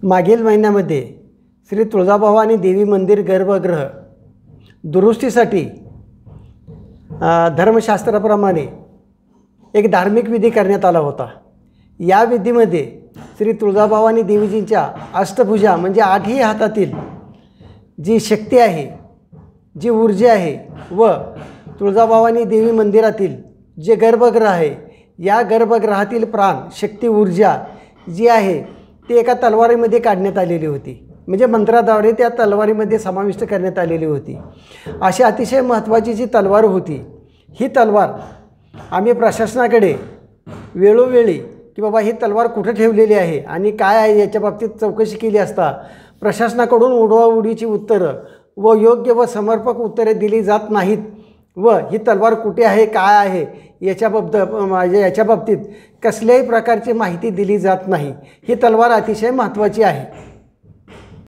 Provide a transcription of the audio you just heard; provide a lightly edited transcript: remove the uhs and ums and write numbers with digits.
मागील महिन्यामध्ये श्री तुळजाभवानी देवी मंदिर गर्भगृह दुरुस्तीसाठी धर्मशास्त्राप्रमाणे एक धार्मिक विधी करण्यात आला होता। या विधीमध्ये श्री तुळजाभवानी देवीजींच्या अष्टभुजा म्हणजे आठही हातातील जी शक्ती आहे, जी ऊर्जा आहे व तुळजाभवानी देवी मंदिरातील जे गर्भगृह आहे, या गर्भगृहातील प्राण शक्ती ऊर्जा जी आहे ती एका तलवारीमध्ये काढण्यात आलेली होती, म्हणजे मंत्राद्वारे त्या तलवारीमध्ये समाविष्ट करण्यात आलेली होती। अशी अतिशय महत्त्वाची जी तलवार होती, ही तलवार आम्ही प्रशासनाकडे वेळोवेळी की बाबा ही तलवार कुठे ठेवलेली आहे आणि काय आहे याच्या बाबतीत चौकशी केली असता प्रशासनाकडून उडवाउडीची उत्तरं व योग्य व समर्पक उत्तरे दिली जात नाहीत व ही तलवार कुठे आहे काय आहे याच्या बाबतीत कसल्याही प्रकारची माहिती दिली जात नाही। ही तलवार अतिशय महत्त्वाची आहे।